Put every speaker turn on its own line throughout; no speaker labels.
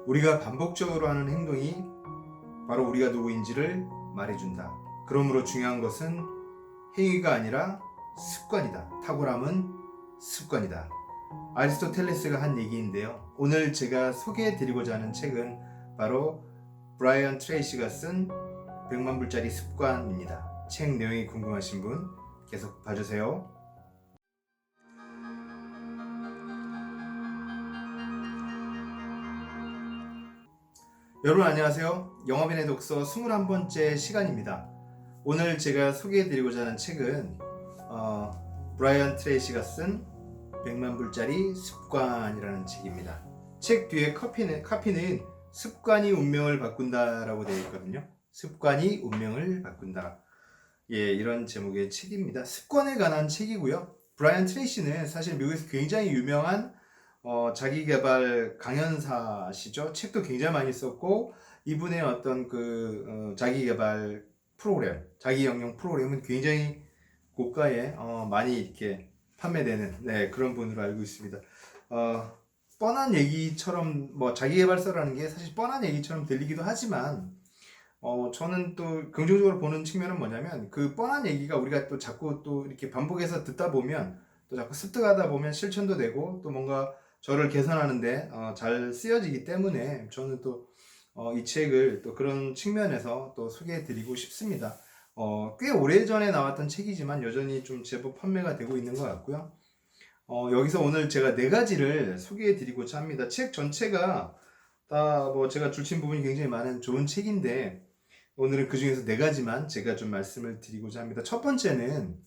우리가 반복적으로 하는 행동이 바로 우리가 누구인지를 말해준다. 그러므로 중요한 것은 행위가 아니라 습관이다. 탁월함은 습관이다. 아리스토텔레스가 한 얘기인데요. 오늘 제가 소개해드리고자 하는 책은 바로 브라이언 트레이시가 쓴 100만 불짜리 습관입니다. 책 내용이 궁금하신 분 계속 봐주세요. 여러분 안녕하세요. 영업인의 독서 21번째 시간입니다. 오늘 제가 소개해드리고자 하는 책은 브라이언 트레이시가 쓴 100만 불짜리 습관이라는 책입니다. 책 뒤에 카피는 습관이 운명을 바꾼다라고 되어 있거든요. 습관이 운명을 바꾼다. 이런 제목의 책입니다. 습관에 관한 책이고요. 브라이언 트레이시는 사실 미국에서 굉장히 유명한 자기계발 강연사시죠. 책도 굉장히 많이 썼고 이분의 어떤 자기계발 프로그램, 자기 영역 프로그램은 굉장히 고가에 많이 이렇게 판매되는 그런 분으로 알고 있습니다. 뻔한 얘기처럼 자기계발서라는 게 사실 뻔한 얘기처럼 들리기도 하지만 저는 또 긍정적으로 보는 측면은 뭐냐면 그 뻔한 얘기가 우리가 또 자꾸 또 이렇게 반복해서 듣다 보면 또 자꾸 습득하다 보면 실천도 되고 또 뭔가 저를 개선하는데 잘 쓰여지기 때문에 저는 또 이 책을 또 그런 측면에서 또 소개해드리고 싶습니다. 꽤 오래전에 나왔던 책이지만 여전히 좀 제법 판매가 되고 있는 것 같고요. 여기서 오늘 제가 4가지를 소개해드리고자 합니다. 책 전체가 다 제가 줄친 부분이 굉장히 많은 좋은 책인데 오늘은 그 중에서 4가지만 제가 좀 말씀을 드리고자 합니다. 첫 번째는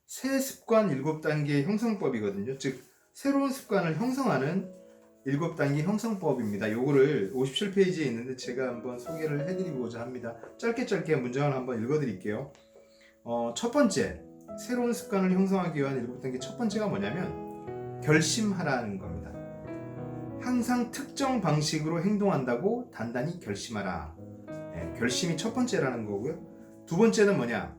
새 습관 7단계 형성법이거든요. 즉 새로운 습관을 형성하는 7단계 형성법입니다. 요거를 57페이지에 있는데 제가 한번 소개를 해드리고자 합니다. 짧게 문장을 한번 읽어드릴게요. 첫 번째, 새로운 습관을 형성하기 위한 7단계 첫 번째가 뭐냐면 결심하라는 겁니다. 항상 특정 방식으로 행동한다고 단단히 결심하라. 결심이 첫 번째라는 거고요. 두 번째는 뭐냐?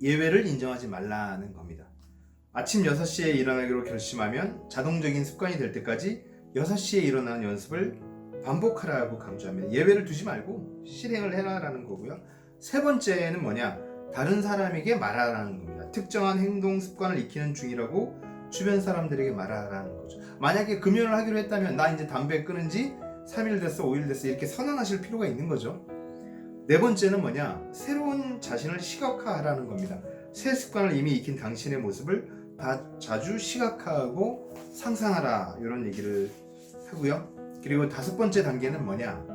예외를 인정하지 말라는 겁니다. 아침 6시에 일어나기로 결심하면 자동적인 습관이 될 때까지 6시에 일어나는 연습을 반복하라고 강조합니다. 예외를 두지 말고 실행을 해라라는 거고요. 세 번째는 뭐냐? 다른 사람에게 말하라는 겁니다. 특정한 행동 습관을 익히는 중이라고 주변 사람들에게 말하라는 거죠. 만약에 금연을 하기로 했다면 나 이제 담배 끊은 지 3일 됐어 5일 됐어 이렇게 선언하실 필요가 있는 거죠. 네 번째는 뭐냐? 새로운 자신을 시각화하라는 겁니다. 새 습관을 이미 익힌 당신의 모습을 자주 시각화하고 상상하라 이런 얘기를 하고요. 그리고 5번째 단계는 뭐냐?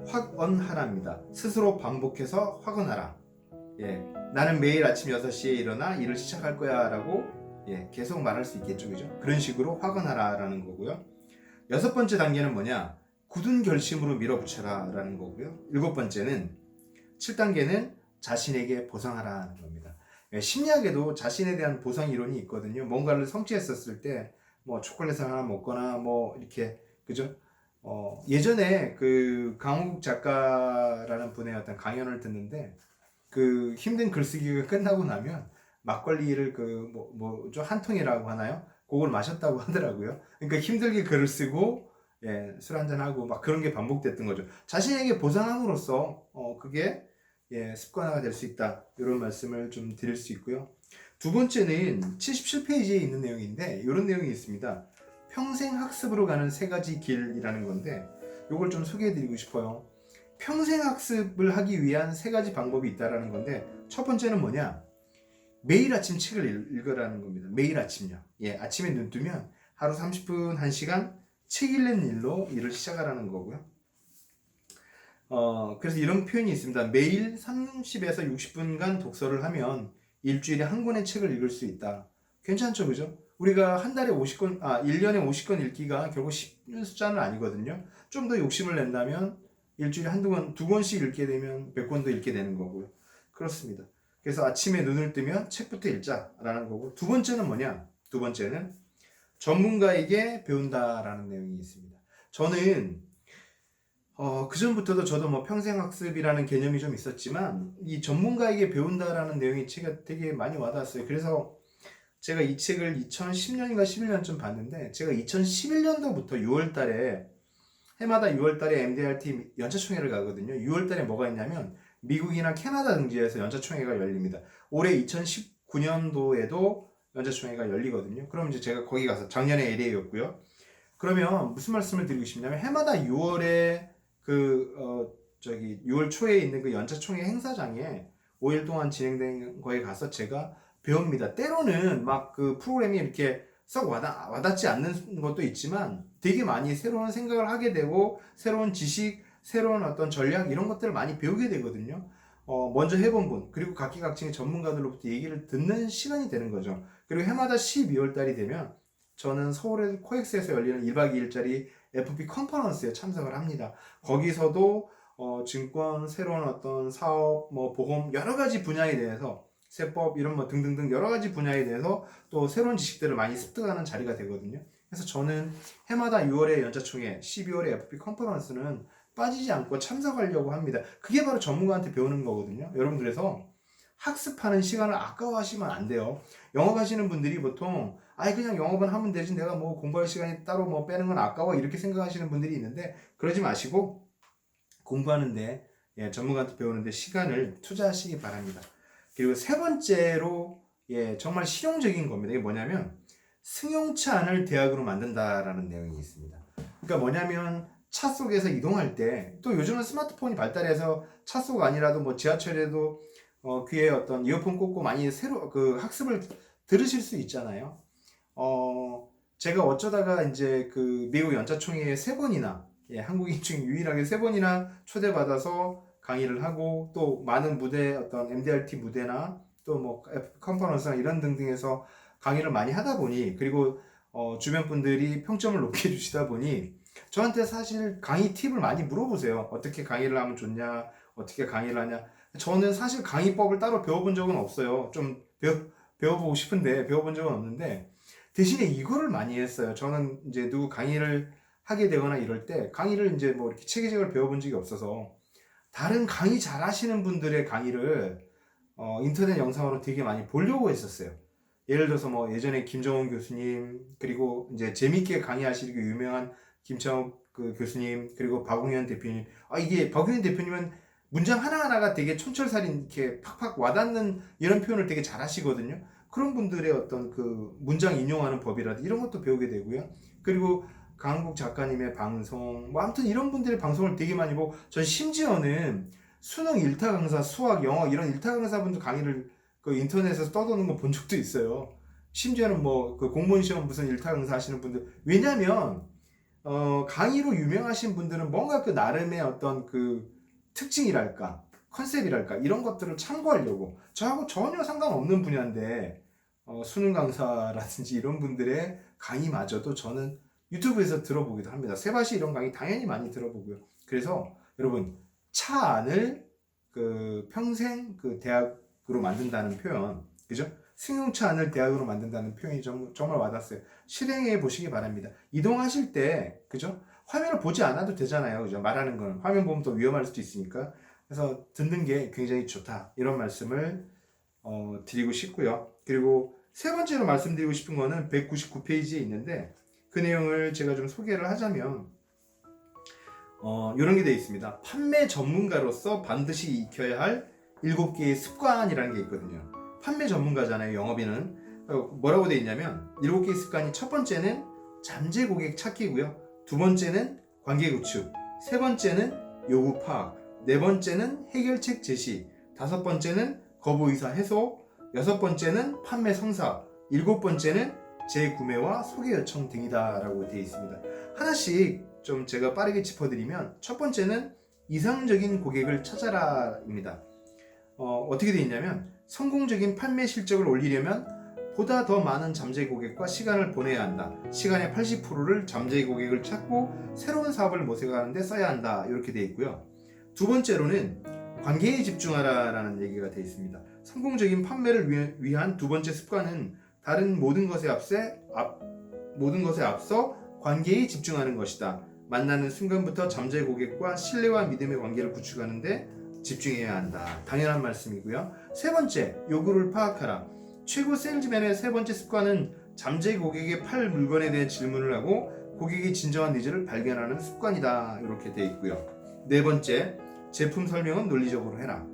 확언하라입니다. 스스로 반복해서 확언하라. 나는 매일 아침 6시에 일어나 일을 시작할 거야 라고 계속 말할 수 있겠죠. 그죠? 그런 식으로 확언하라 라는 거고요. 6번째 단계는 뭐냐? 굳은 결심으로 밀어붙여라 라는 거고요. 7단계는 자신에게 보상하라는 겁니다. 심리학에도 자신에 대한 보상 이론이 있거든요. 뭔가를 성취했었을 때 초콜릿을 하나 먹거나 이렇게 그죠? 예전에 그 강호국 작가라는 분의 어떤 강연을 듣는데 그 힘든 글쓰기가 끝나고 나면 막걸리를 한 통이라고 하나요? 그걸 마셨다고 하더라고요. 그러니까 힘들게 글을 쓰고 술 한잔하고 그런 게 반복됐던 거죠. 자신에게 보상함으로써 그게 습관화가 될 수 있다. 이런 말씀을 좀 드릴 수 있고요. 두 번째는 77페이지에 있는 내용인데 이런 내용이 있습니다. 평생 학습으로 가는 3가지 길이라는 건데 이걸 좀 소개해 드리고 싶어요. 평생 학습을 하기 위한 3가지 방법이 있다라는 건데 첫 번째는 뭐냐? 매일 아침 책을 읽으라는 겁니다. 매일 아침요. 아침에 눈 뜨면 하루 30분, 1시간 책 읽는 일로 일을 시작하라는 거고요. 그래서 이런 표현이 있습니다. 매일 30에서 60분간 독서를 하면 일주일에 한 권의 책을 읽을 수 있다. 괜찮죠, 그죠? 우리가 한 달에 1년에 50권 읽기가 결국 쉽은 숫자는 아니거든요. 좀 더 욕심을 낸다면 일주일에 한두 권, 2권씩 읽게 되면 100권도 읽게 되는 거고요. 그렇습니다. 그래서 아침에 눈을 뜨면 책부터 읽자라는 거고, 두 번째는 뭐냐? 두 번째는 전문가에게 배운다라는 내용이 있습니다. 저는 그전부터도 저도 평생 학습이라는 개념이 좀 있었지만 이 전문가에게 배운다라는 내용이 제가 되게 많이 와닿았어요. 그래서 제가 이 책을 2010년인가 11년쯤 봤는데 제가 2011년도부터 6월 달에 해마다 6월달에 MDRT 연차총회를 가거든요. 6월달에 뭐가 있냐면 미국이나 캐나다 등지에서 연차총회가 열립니다. 올해 2019년도에도 연차총회가 열리거든요. 그럼 이제 제가 거기 가서 작년에 LA였고요. 그러면 무슨 말씀을 드리고 싶냐면 해마다 6월에 6월 초에 있는 그 연차총회 행사장에 5일 동안 진행된 거에 가서 제가 배웁니다. 때로는 막 그 프로그램이 이렇게 썩 와닿지 않는 것도 있지만 되게 많이 새로운 생각을 하게 되고 새로운 지식, 새로운 어떤 전략 이런 것들을 많이 배우게 되거든요. 먼저 해본 분 그리고 각기각층의 전문가들로부터 얘기를 듣는 시간이 되는 거죠. 그리고 해마다 12월 달이 되면 저는 서울의 코엑스에서 열리는 1박 2일짜리 FP 컨퍼런스에 참석을 합니다. 거기서도 증권, 새로운 어떤 사업, 뭐 보험 여러 가지 분야에 대해서 세법 이런 뭐 등등등 여러 가지 분야에 대해서 또 새로운 지식들을 많이 습득하는 자리가 되거든요. 그래서 저는 해마다 6월에 연차총회, 12월에 FP 컨퍼런스는 빠지지 않고 참석하려고 합니다. 그게 바로 전문가한테 배우는 거거든요. 여러분 그래서 학습하는 시간을 아까워하시면 안 돼요. 영업하시는 분들이 보통 그냥 영업은 하면 되지 내가 뭐 공부할 시간이 따로 뭐 빼는 건 아까워 이렇게 생각하시는 분들이 있는데 그러지 마시고 공부하는데 전문가한테 배우는데 시간을 투자하시기 바랍니다. 그리고 세 번째로 정말 실용적인 겁니다. 이게 뭐냐면 승용차 안을 대학으로 만든다라는 내용이 있습니다. 그러니까 뭐냐면 차 속에서 이동할 때 또 요즘은 스마트폰이 발달해서 차 속 아니라도 뭐 지하철에도 귀에 어떤 이어폰 꽂고 많이 새로 그 학습을 들으실 수 있잖아요. 제가 어쩌다가 이제 그 미국 연차총회에 3번이나 한국인 중에 유일하게 3번이나 초대받아서 강의를 하고 또 많은 무대 어떤 MDRT 무대나 또 뭐 컨퍼런스나 이런 등등에서 강의를 많이 하다 보니 그리고 주변 분들이 평점을 높게 주시다 보니 저한테 사실 강의 팁을 많이 물어보세요. 어떻게 강의를 하면 좋냐, 어떻게 강의를 하냐. 저는 사실 강의법을 따로 배워본 적은 없어요. 좀 배워보고 싶은데 배워본 적은 없는데 대신에 이거를 많이 했어요. 저는 이제 누구 강의를 하게 되거나 이럴 때 강의를 이제 뭐 이렇게 체계적으로 배워본 적이 없어서 다른 강의 잘 하시는 분들의 강의를 인터넷 영상으로 되게 많이 보려고 했었어요. 예를 들어서 뭐 예전에 김정은 교수님 그리고 이제 재밌게 강의하시고 유명한 김창욱 그 교수님 그리고 박웅현 대표님 이게 박웅현 대표님은 문장 하나하나가 되게 촌철살인 이렇게 팍팍 와닿는 이런 표현을 되게 잘 하시거든요. 그런 분들의 어떤 그 문장 인용하는 법이라든지 이런 것도 배우게 되고요. 그리고 강한국 작가님의 방송 뭐 아무튼 이런 분들의 방송을 되게 많이 보고 전 심지어는 수능 1타 강사, 수학, 영어 이런 1타 강사분들 강의를 그 인터넷에서 떠도는 거 본 적도 있어요. 심지어는 뭐 그 공무원 시험 무슨 1타 강사 하시는 분들 왜냐면 강의로 유명하신 분들은 뭔가 그 나름의 어떤 그 특징이랄까 컨셉이랄까 이런 것들을 참고하려고 저하고 전혀 상관없는 분야인데 수능 강사라든지 이런 분들의 강의마저도 저는 유튜브에서 들어보기도 합니다. 세바시 이런 강의 당연히 많이 들어보고요. 그래서 여러분 차 안을 그 평생 그 대학으로 만든다는 표현 그죠? 승용차 안을 대학으로 만든다는 표현이 정말 와닿았어요. 실행해 보시기 바랍니다. 이동하실 때 그죠? 화면을 보지 않아도 되잖아요. 그죠? 말하는 건 화면 보면 더 위험할 수도 있으니까 그래서 듣는 게 굉장히 좋다 이런 말씀을 드리고 싶고요. 그리고 세 번째로 말씀드리고 싶은 거는 199페이지에 있는데 그 내용을 제가 좀 소개를 하자면 이런 게 되어 있습니다. 판매 전문가로서 반드시 익혀야 할 7개의 습관이라는 게 있거든요. 판매 전문가잖아요. 영업인은 뭐라고 되어 있냐면 7개의 습관이 첫 번째는 잠재 고객 찾기고요. 두 번째는 관계 구축, 세 번째는 요구 파악, 네 번째는 해결책 제시, 다섯 번째는 거부 의사 해소, 여섯 번째는 판매 성사, 일곱 번째는 재구매와 소개 요청 등이다 라고 되어 있습니다. 하나씩 좀 제가 빠르게 짚어드리면 첫 번째는 이상적인 고객을 찾아라 입니다. 어떻게 되어 있냐면 성공적인 판매 실적을 올리려면 보다 더 많은 잠재 고객과 시간을 보내야 한다. 시간의 80%를 잠재 고객을 찾고 새로운 사업을 모색하는 데 써야 한다. 이렇게 되어 있고요. 두 번째로는 관계에 집중하라 라는 얘기가 되어 있습니다. 성공적인 판매를 위한 두 번째 습관은 다른 모든 것에 앞서 관계에 집중하는 것이다. 만나는 순간부터 잠재 고객과 신뢰와 믿음의 관계를 구축하는데 집중해야 한다. 당연한 말씀이고요. 세 번째, 요구를 파악하라. 최고 세일즈맨의 세 번째 습관은 잠재 고객의 팔 물건에 대해 질문을 하고 고객의 진정한 니즈를 발견하는 습관이다. 이렇게 되어 있고요. 네 번째, 제품 설명은 논리적으로 해라.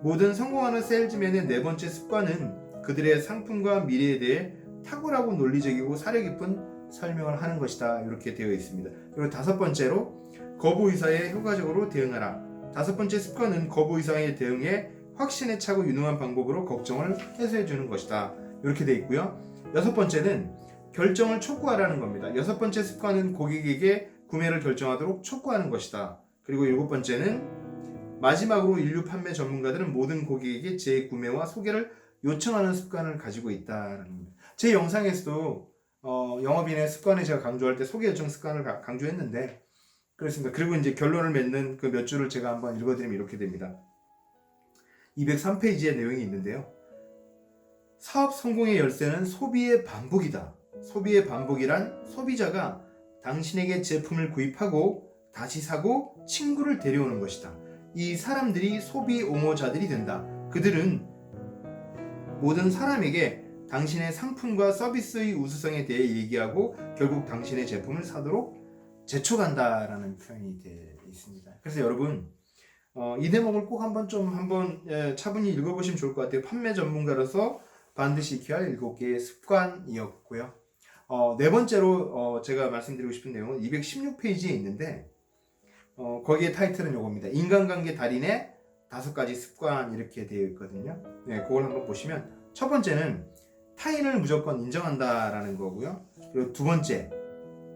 모든 성공하는 세일즈맨의 네 번째 습관은 그들의 상품과 미래에 대해 탁월하고 논리적이고 사려 깊은 설명을 하는 것이다. 이렇게 되어 있습니다. 그리고 다섯 번째로 거부 의사에 효과적으로 대응하라. 다섯 번째 습관은 거부 의사에 대응해 확신에 차고 유능한 방법으로 걱정을 해소해 주는 것이다. 이렇게 되어 있고요. 여섯 번째는 결정을 촉구하라는 겁니다. 여섯 번째 습관은 고객에게 구매를 결정하도록 촉구하는 것이다. 그리고 일곱 번째는 마지막으로 인류 판매 전문가들은 모든 고객에게 재구매와 소개를 요청하는 습관을 가지고 있다는 겁니다. 제 영상에서도 영업인의 습관을 제가 강조할 때 소개 요청 습관을 강조했는데 그렇습니다. 그리고 이제 결론을 맺는 그 몇 줄을 제가 한번 읽어드리면 이렇게 됩니다. 203페이지의 내용이 있는데요. 사업 성공의 열쇠는 소비의 반복이다. 소비의 반복이란 소비자가 당신에게 제품을 구입하고 다시 사고 친구를 데려오는 것이다. 이 사람들이 소비 옹호자들이 된다. 그들은 모든 사람에게 당신의 상품과 서비스의 우수성에 대해 얘기하고 결국 당신의 제품을 사도록 재촉한다라는 표현이 되어 있습니다. 그래서 여러분 이 대목을 꼭 한번 차분히 읽어보시면 좋을 것 같아요. 판매 전문가로서 반드시 익혀야 할 7개의 습관이었고요. 네 번째로 제가 말씀드리고 싶은 내용은 216페이지에 있는데 거기에 타이틀은 요겁니다. 인간관계 달인의 5가지 습관 이렇게 되어 있거든요. 네, 그걸 한번 보시면 첫 번째는 타인을 무조건 인정한다라는 거고요. 그리고 두 번째,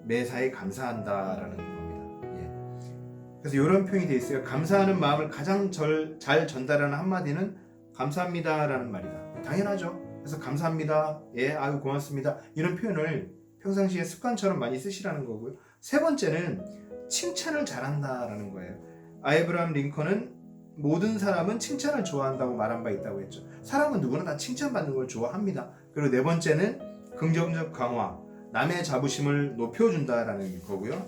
매사에 감사한다라는 겁니다. 예. 그래서 이런 표현이 되어 있어요. 감사하는 마음을 가장 잘 전달하는 한마디는 감사합니다라는 말이다. 당연하죠. 그래서 감사합니다. 예, 아유 고맙습니다. 이런 표현을 평상시에 습관처럼 많이 쓰시라는 거고요. 세 번째는 칭찬을 잘한다라는 거예요. 아브라함 링컨은 모든 사람은 칭찬을 좋아한다고 말한 바 있다고 했죠. 사람은 누구나 다 칭찬받는 걸 좋아합니다. 그리고 네 번째는 긍정적 강화, 남의 자부심을 높여준다라는 거고요.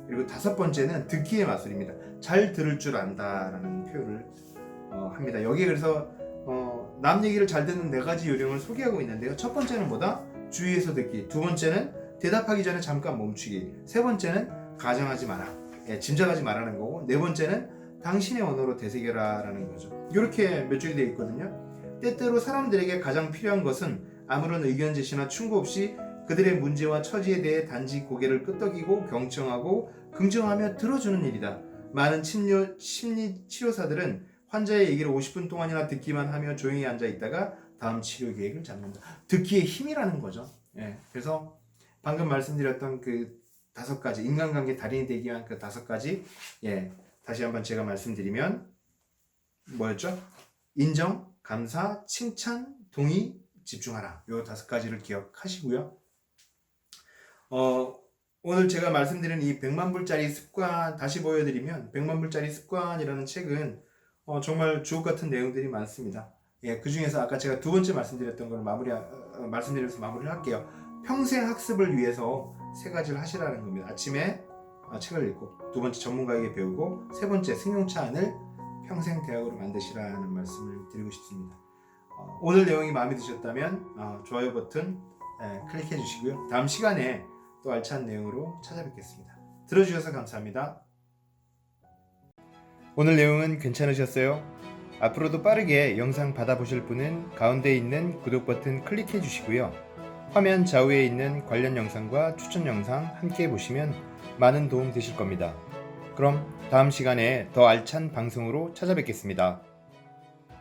그리고 다섯 번째는 듣기의 마술입니다. 잘 들을 줄 안다라는 표현을 합니다. 여기에 그래서 남 얘기를 잘 듣는 4가지 요령을 소개하고 있는데요. 첫 번째는 뭐다? 주의해서 듣기. 두 번째는 대답하기 전에 잠깐 멈추기. 세 번째는 가정하지 마라. 예, 짐작하지 말라는 거고. 네 번째는 당신의 언어로 되새겨라라는 거죠. 이렇게 몇 줄이 되어 있거든요. 때때로 사람들에게 가장 필요한 것은 아무런 의견 제시나 충고 없이 그들의 문제와 처지에 대해 단지 고개를 끄덕이고 경청하고 긍정하며 들어주는 일이다. 많은 심리 치료사들은 환자의 얘기를 50분 동안이나 듣기만 하며 조용히 앉아 있다가 다음 치료 계획을 잡는다. 듣기의 힘이라는 거죠. 예, 그래서 방금 말씀드렸던 그 5가지 인간관계 달인이 되기 위한 그 5가지 예, 다시 한번 제가 말씀드리면 뭐였죠? 인정, 감사, 칭찬, 동의, 집중하라. 요 5가지를 기억하시고요. 오늘 제가 말씀드린 이 100만 불짜리 습관 다시 보여드리면 100만 불짜리 습관이라는 책은 정말 주옥 같은 내용들이 많습니다. 예, 그 중에서 아까 제가 두 번째 말씀드렸던 걸 말씀드려서 마무리를 할게요. 평생 학습을 위해서 3가지를 하시라는 겁니다. 아침에 책을 읽고, 두 번째 전문가에게 배우고, 세 번째 승용차 안을 평생 대학으로 만드시라는 말씀을 드리고 싶습니다. 오늘 내용이 마음에 드셨다면 좋아요 버튼 클릭해 주시고요. 다음 시간에 또 알찬 내용으로 찾아뵙겠습니다. 들어주셔서 감사합니다. 오늘 내용은 괜찮으셨어요? 앞으로도 빠르게 영상 받아보실 분은 가운데 있는 구독 버튼 클릭해 주시고요. 화면 좌우에 있는 관련 영상과 추천 영상 함께 보시면 많은 도움 되실 겁니다. 그럼 다음 시간에 더 알찬 방송으로 찾아뵙겠습니다.